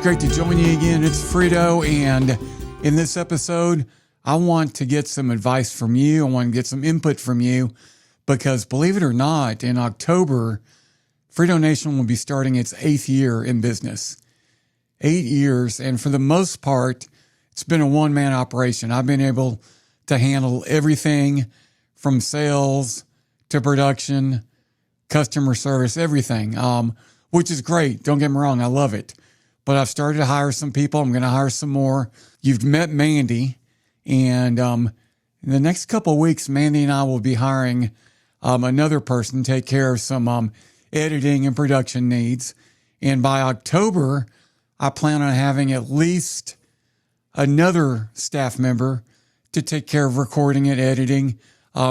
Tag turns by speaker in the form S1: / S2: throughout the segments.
S1: great to join you again. It's Frito, and in this episode, I want to get some advice from you. I want to get some input from you because, believe it or not, in October, Frito Nation will be starting its 8th year in business. 8 years, and for the most part, it's been a one-man operation. I've been able to handle everything from sales to production, customer service, everything, which is great. Don't get me wrong. I love it. But I've started to hire some people. I'm going to hire some more. You've met Mandy. And in the next couple of weeks, Mandy and I will be hiring another person to take care of some editing and production needs. And by October, I plan on having at least another staff member to take care of recording and editing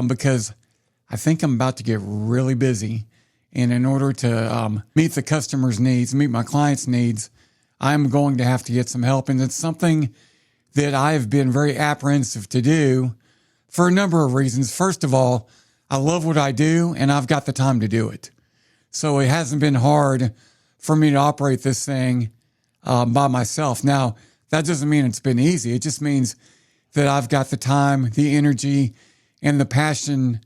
S1: because I think I'm about to get really busy. And in order to meet the customer's needs, meet my clients' needs, I'm going to have to get some help. And it's something that I have been very apprehensive to do for a number of reasons. First of all, I love what I do and I've got the time to do it. So it hasn't been hard for me to operate this thing by myself. Now, that doesn't mean it's been easy. It just means that I've got the time, the energy, and the passion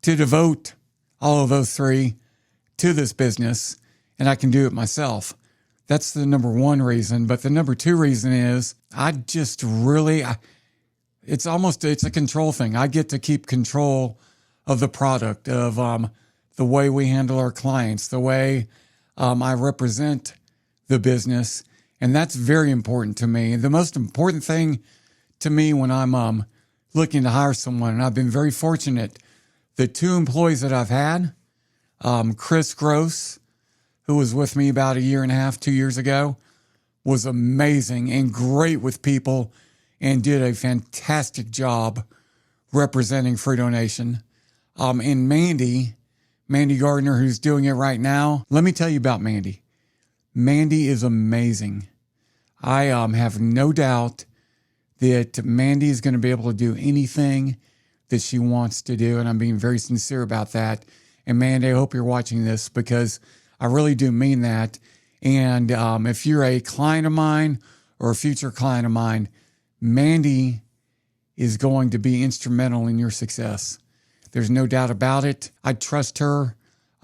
S1: to devote all of those three to this business, and I can do it myself. That's the number one reason. But the number two reason is it's a control thing. I get to keep control of the product, of the way we handle our clients, the way I represent the business. And that's very important to me. The most important thing to me when I'm looking to hire someone, and I've been very fortunate, the two employees that I've had, Chris Gross, who was with me about 2 years ago, was amazing and great with people and did a fantastic job representing Frito Nation. And Mandy Gardner, who's doing it right now, let me tell you about Mandy. Mandy is amazing. I have no doubt that Mandy is going to be able to do anything that she wants to do, and I'm being very sincere about that. And Mandy, I hope you're watching this because I really do mean that. And if you're a client of mine or a future client of mine, Mandy is going to be instrumental in your success. There's no doubt about it. I trust her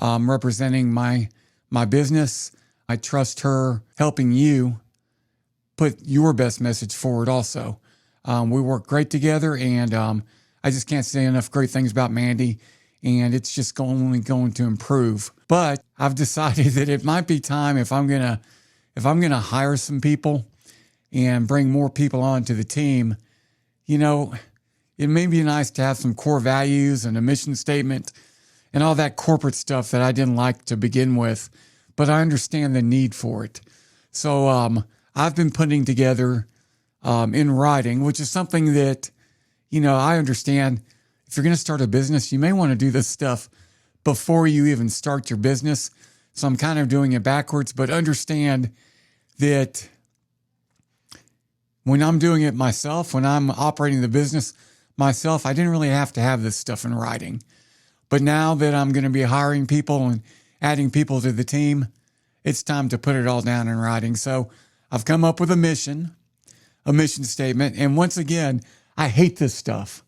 S1: representing my business. I trust her helping you put your best message forward also. We work great together, and I just can't say enough great things about Mandy, and it's just only going to improve. But I've decided that it might be time if I'm gonna hire some people and bring more people onto the team, it may be nice to have some core values and a mission statement and all that corporate stuff that I didn't like to begin with, but I understand the need for it. So I've been putting together in writing, which is something that, I understand. If you're going to start a business, you may want to do this stuff before you even start your business. So I'm kind of doing it backwards, but understand that when I'm doing it myself, when I'm operating the business myself, I didn't really have to have this stuff in writing. But now that I'm going to be hiring people and adding people to the team, it's time to put it all down in writing. So I've come up with a mission statement. And once again, I hate this stuff.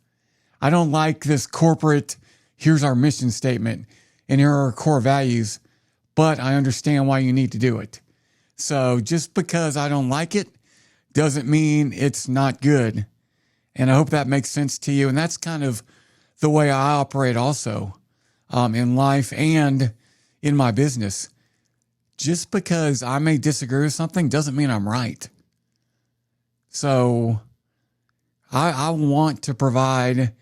S1: I don't like this corporate, here's our mission statement and here are our core values, but I understand why you need to do it. So just because I don't like it doesn't mean it's not good. And I hope that makes sense to you. And that's kind of the way I operate also in life and in my business. Just because I may disagree with something doesn't mean I'm right. So I want to provide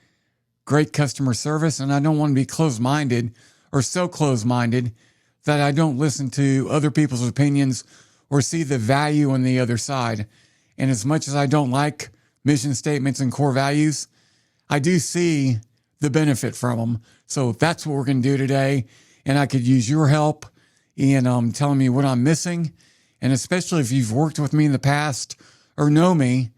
S1: great customer service, and I don't want to be closed-minded or so closed-minded that I don't listen to other people's opinions or see the value on the other side. And as much as I don't like mission statements and core values, I do see the benefit from them. So that's what we're going to do today. And I could use your help in telling me what I'm missing. And especially if you've worked with me in the past or know me,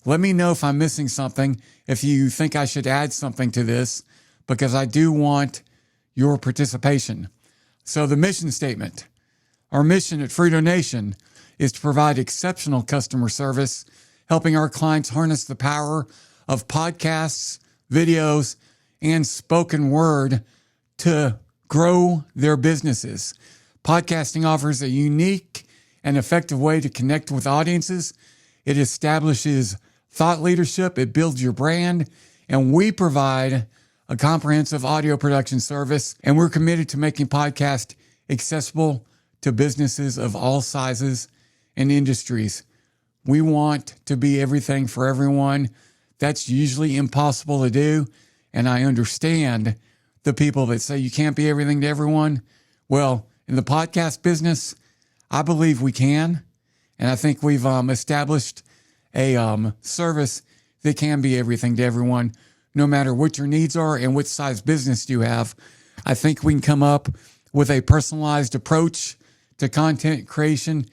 S1: let me know if I'm missing something, if you think I should add something to this, because I do want your participation. So the mission statement, our mission at Frito Nation is to provide exceptional customer service, helping our clients harness the power of podcasts, videos, and spoken word to grow their businesses. Podcasting offers a unique and effective way to connect with audiences. It establishes thought leadership, it builds your brand, and we provide a comprehensive audio production service, and we're committed to making podcasts accessible to businesses of all sizes and industries. We want to be everything for everyone. That's usually impossible to do, and I understand the people that say you can't be everything to everyone. Well, in the podcast business, I believe we can, and I think we've established a service that can be everything to everyone, no matter what your needs are and what size business you have. I think we can come up with a personalized approach to content creation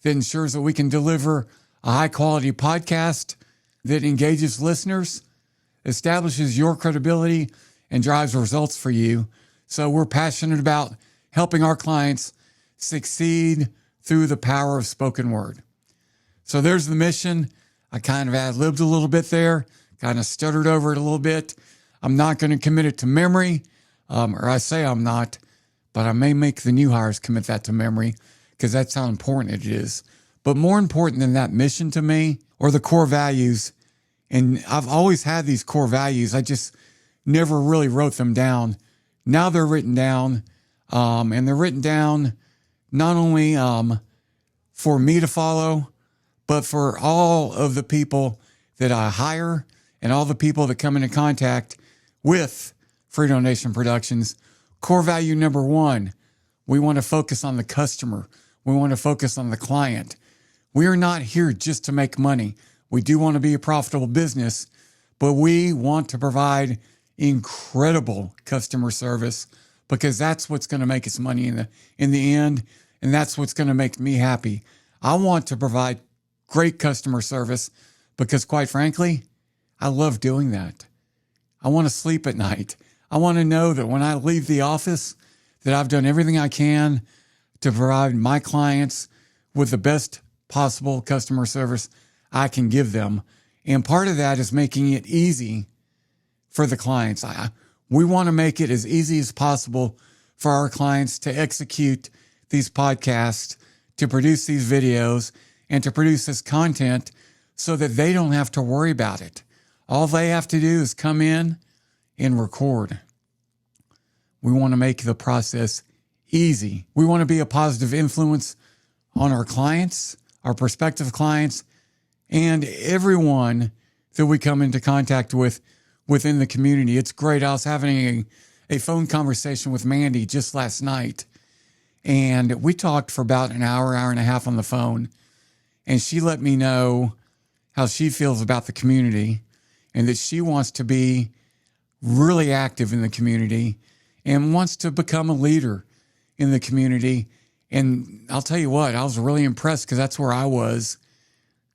S1: that ensures that we can deliver a high-quality podcast that engages listeners, establishes your credibility, and drives results for you. So we're passionate about helping our clients succeed through the power of spoken word. So there's the mission. I kind of ad-libbed a little bit there, kind of stuttered over it a little bit. I'm not going to commit it to memory, or I say I'm not, but I may make the new hires commit that to memory because that's how important it is. But more important than that mission to me are the core values. And I've always had these core values. I just never really wrote them down. Now they're written down, and they're written down not only for me to follow, but for all of the people that I hire and all the people that come into contact with Free Donation Productions. Core value number one, we want to focus on the customer. We want to focus on the client. We are not here just to make money. We do want to be a profitable business, but we want to provide incredible customer service because that's what's going to make us money in the end, and that's what's going to make me happy. I want to provide great customer service because, quite frankly, I love doing that. I want to sleep at night. I want to know that when I leave the office, that I've done everything I can to provide my clients with the best possible customer service I can give them. And part of that is making it easy for the clients. We want to make it as easy as possible for our clients to execute these podcasts, to produce these videos, and to produce this content so that they don't have to worry about it. All they have to do is come in and record. We want to make the process easy. We want to be a positive influence on our clients, our prospective clients, and everyone that we come into contact with within the community. It's great. I was having a phone conversation with Mandy just last night, and we talked for about an hour and a half on the phone, and she let me know how she feels about the community and that she wants to be really active in the community and wants to become a leader in the community. And I'll tell you what, I was really impressed because that's where I was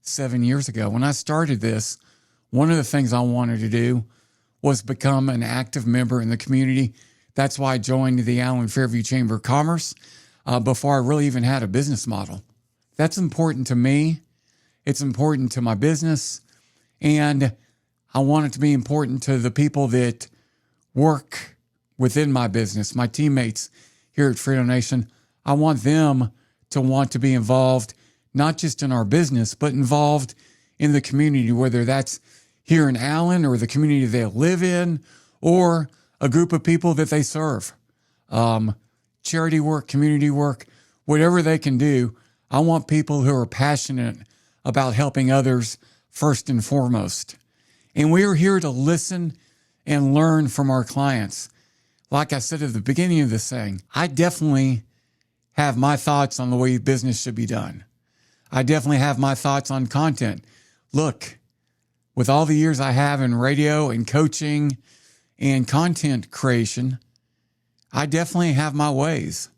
S1: 7 years ago. When I started this, one of the things I wanted to do was become an active member in the community. That's why I joined the Allen Fairview Chamber of Commerce before I really even had a business model. That's important to me. It's important to my business. And I want it to be important to the people that work within my business, my teammates here at Free Donation. I want them to want to be involved, not just in our business, but involved in the community, whether that's here in Allen or the community they live in or a group of people that they serve. Charity work, community work, whatever they can do. I want people who are passionate about helping others first and foremost. And we are here to listen and learn from our clients. Like I said at the beginning of this thing, I definitely have my thoughts on the way business should be done. I definitely have my thoughts on content. Look, with all the years I have in radio and coaching and content creation, I definitely have my ways,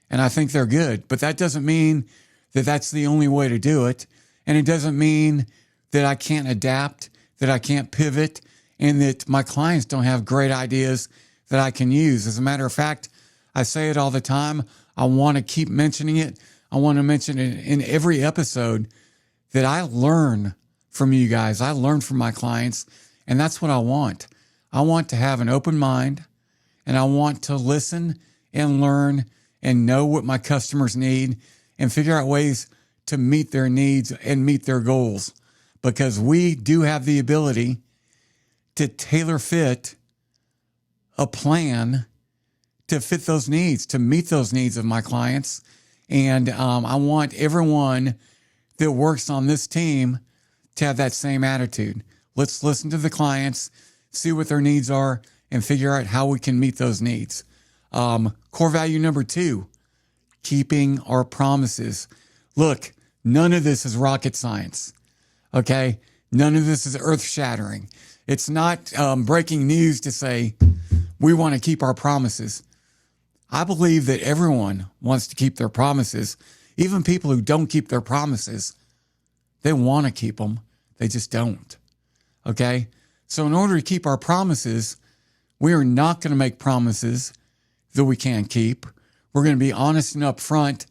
S1: and I think they're good. But that doesn't mean that that's the only way to do it, and it doesn't mean that I can't adapt, that I can't pivot, and that my clients don't have great ideas that I can use. As a matter of fact, I say it all the time. I want to keep mentioning it. I want to mention in every episode that I learn from you guys. I learn from my clients, and that's what I want. I want to have an open mind, and I want to listen and learn and know what my customers need and figure out ways to meet their needs and meet their goals, because we do have the ability to tailor fit a plan to fit those needs, to meet those needs of my clients. And I want everyone that works on this team to have that same attitude. Let's listen to the clients, see what their needs are, and figure out how we can meet those needs. Core value number 2, keeping our promises. Look, none of this is rocket science, okay? None of this is earth-shattering. It's not breaking news to say we want to keep our promises. I believe that everyone wants to keep their promises. Even people who don't keep their promises, they want to keep them. They just don't, okay? So in order to keep our promises, we are not going to make promises that we can't keep. We're going to be honest and upfront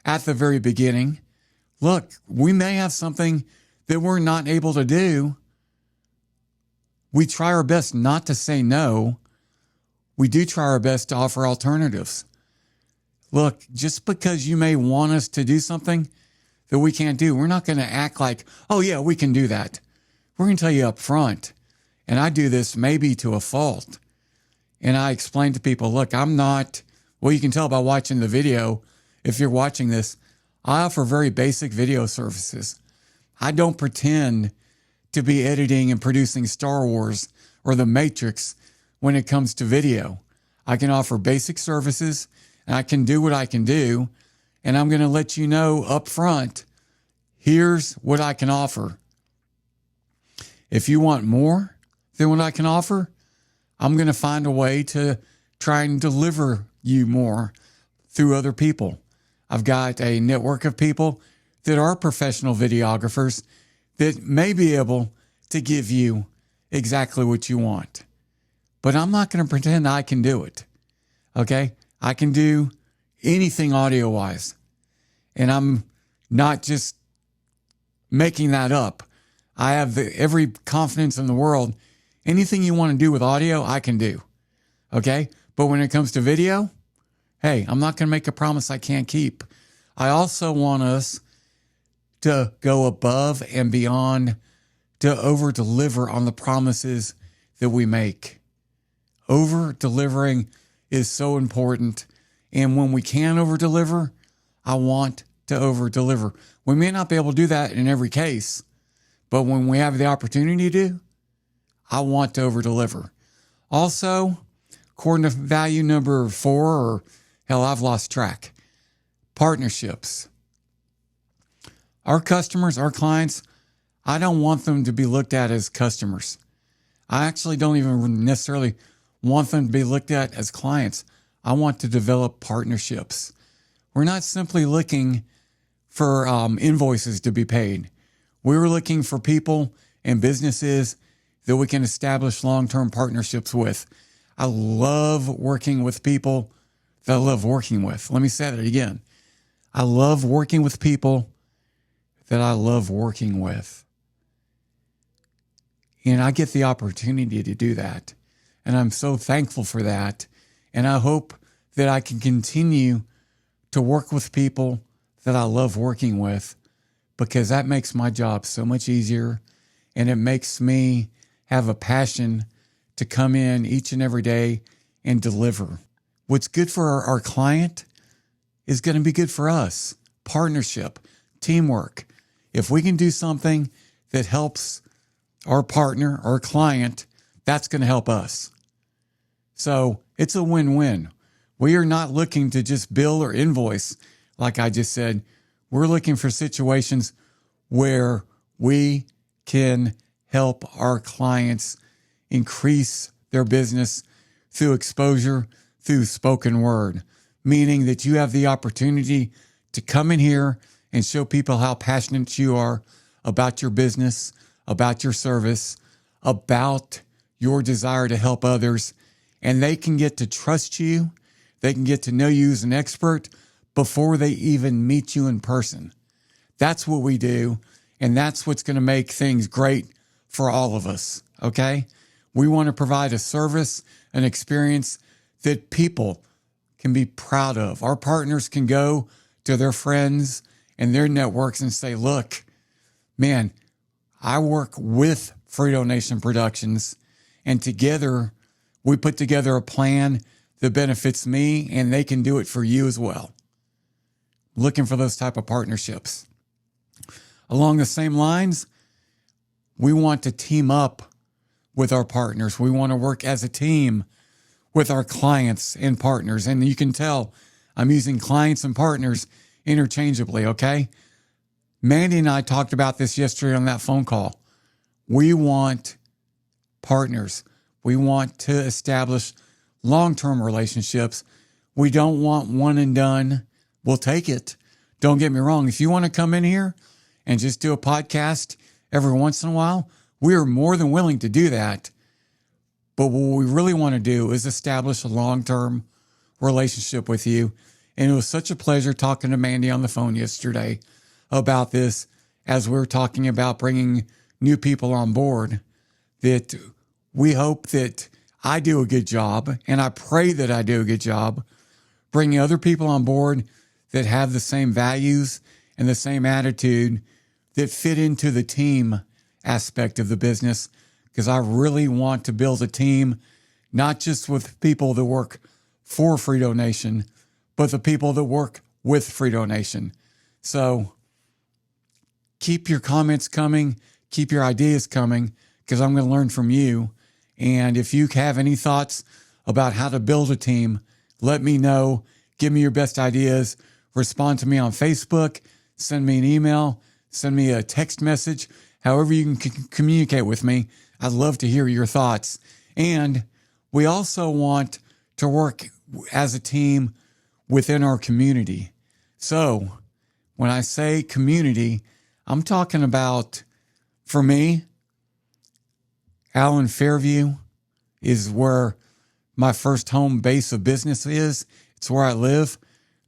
S1: at the very beginning. Look, we may have something that we're not able to do. We try our best not to say no. We do try our best to offer alternatives. Look, just because you may want us to do something that we can't do, we're not going to act like, oh yeah, we can do that. We're going to tell you up front. And I do this maybe to a fault. And I explain to people, look, I'm not, well, you can tell by watching the video, if you're watching this, I offer very basic video services. I don't pretend to be editing and producing Star Wars or The Matrix when it comes to video. I can offer basic services, and I can do what I can do, and I'm going to let you know up front, here's what I can offer. If you want more than what I can offer, I'm going to find a way to try and deliver you more through other people. I've got a network of people that are professional videographers that may be able to give you exactly what you want. But I'm not going to pretend I can do it, okay? I can do anything audio-wise, and I'm not just making that up. I have every confidence in the world. Anything you want to do with audio, I can do, okay? But when it comes to video, hey, I'm not going to make a promise I can't keep. I also want us to go above and beyond to over-deliver on the promises that we make. Over-delivering is so important. And when we can over-deliver, I want to over-deliver. We may not be able to do that in every case, but when we have the opportunity to, I want to over-deliver. Also, core value number 4, or hell, I've lost track. Partnerships. Our customers, our clients, I don't want them to be looked at as customers. I actually don't even necessarily want them to be looked at as clients. I want to develop partnerships. We're not simply looking for invoices to be paid. We're looking for people and businesses that we can establish long-term partnerships with. I love working with people that I love working with. Let me say that again. I love working with people that I love working with. And I get the opportunity to do that. And I'm so thankful for that. And I hope that I can continue to work with people that I love working with, because that makes my job so much easier. And it makes me have a passion to come in each and every day and deliver. What's good for our client is going to be good for us. Partnership, teamwork. If we can do something that helps our partner, our client, that's going to help us. So it's a win-win. We are not looking to just bill or invoice, like I just said. We're looking for situations where we can help our clients increase their business through exposure, through spoken word, meaning that you have the opportunity to come in here and show people how passionate you are about your business, about your service, about your desire to help others, and they can get to trust you. They can get to know you as an expert before they even meet you in person. That's what we do. And that's what's going to make things great for all of us. Okay. We want to provide a service, an experience that people can be proud of. Our partners can go to their friends and their networks and say, look, man, I work with Frito Nation Productions, and together we put together a plan that benefits me, and they can do it for you as well. Looking for those type of partnerships. Along the same lines, we want to team up with our partners. We want to work as a team with our clients and partners. And you can tell I'm using clients and partners interchangeably, okay? Mandy and I talked about this yesterday on that phone call. We want partners. We want to establish long-term relationships. We don't want one and done. We'll take it. Don't get me wrong. If you want to come in here and just do a podcast every once in a while, we are more than willing to do that. But what we really want to do is establish a long-term relationship with you. And it was such a pleasure talking to Mandy on the phone yesterday about this as we were talking about bringing new people on board, that we hope that I do a good job, and I pray that I do a good job bringing other people on board that have the same values and the same attitude that fit into the team aspect of the business, because I really want to build a team, not just with people that work for Frito Nation, but the people that work with Frito Nation. So keep your comments coming, keep your ideas coming, because I'm going to learn from you. And if you have any thoughts about how to build a team, let me know. Give me your best ideas. Respond to me on Facebook. Send me an email. Send me a text message. However you can communicate with me. I'd love to hear your thoughts. And we also want to work as a team within our community. So when I say community, I'm talking about, for me, Allen Fairview is where my first home base of business is. It's where I live.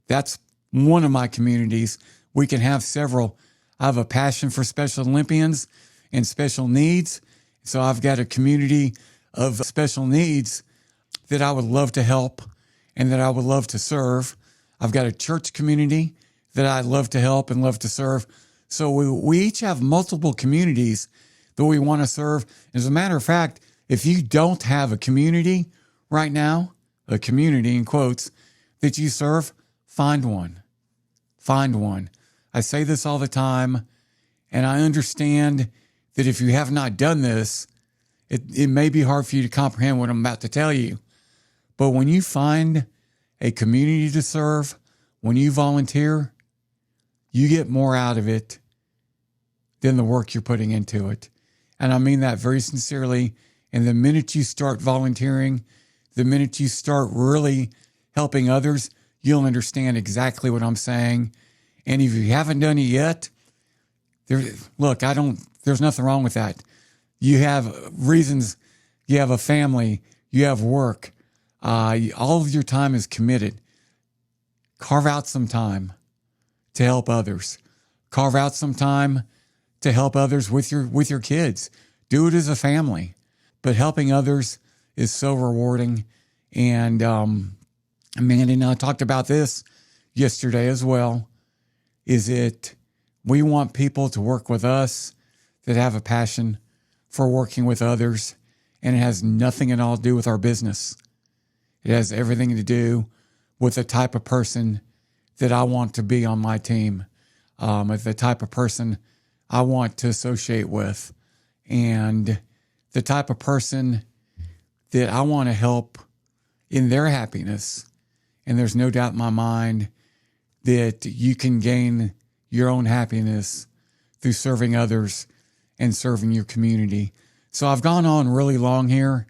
S1: That's one of my communities. We can have several. I have a passion for Special Olympians and special needs. So I've got a community of special needs that I would love to help and that I would love to serve. I've got a church community that I love to help and love to serve. So we each have multiple communities that we want to serve. As a matter of fact, if you don't have a community right now, a community in quotes, that you serve, find one. Find one. I say this all the time, and I understand that if you have not done this, it may be hard for you to comprehend what I'm about to tell you. But when you find a community to serve, when you volunteer, you get more out of it than the work you're putting into it. And I mean that very sincerely. And the minute you start volunteering, the minute you start really helping others, you'll understand exactly what I'm saying. And if you haven't done it yet, there's nothing wrong with that. You have reasons, you have a family, you have work, all of your time is committed. Carve out some time to help others. Carve out some time to help others with your kids. Do it as a family. But helping others is so rewarding. And Mandy and I talked about this yesterday as well, is that we want people to work with us that have a passion for working with others, and it has nothing at all to do with our business. It has everything to do with the type of person that I want to be on my team, the type of person I want to associate with, and the type of person that I want to help in their happiness. And there's no doubt in my mind that you can gain your own happiness through serving others and serving your community. So I've gone on really long here.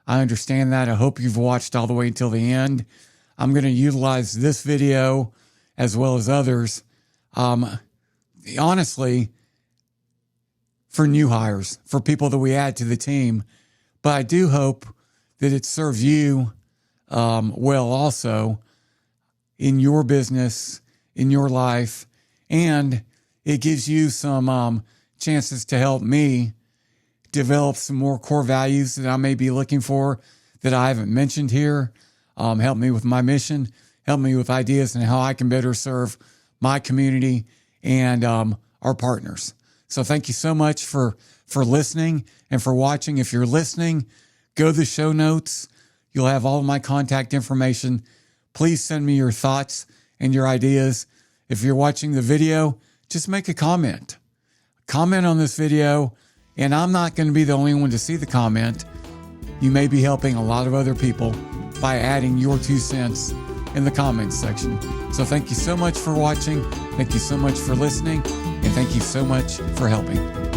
S1: I understand that. I hope you've watched all the way until the end. I'm going to utilize this video as well as others, honestly, for new hires, for people that we add to the team. But I do hope that it serves you well also in your business in your life, and it gives you some chances to help me develop some more core values that I may be looking for that I haven't mentioned here. Help me with my mission, help me with ideas and how I can better serve my community and our partners. So thank you so much for listening and for watching. If you're listening, go to the show notes. You'll have all of my contact information. Please send me your thoughts and your ideas. If you're watching the video, just make a comment. Comment on this video, and I'm not going to be the only one to see the comment. You may be helping a lot of other people by adding your 2 cents in the comments section. So thank you so much for watching. Thank you so much for listening. And thank you so much for helping.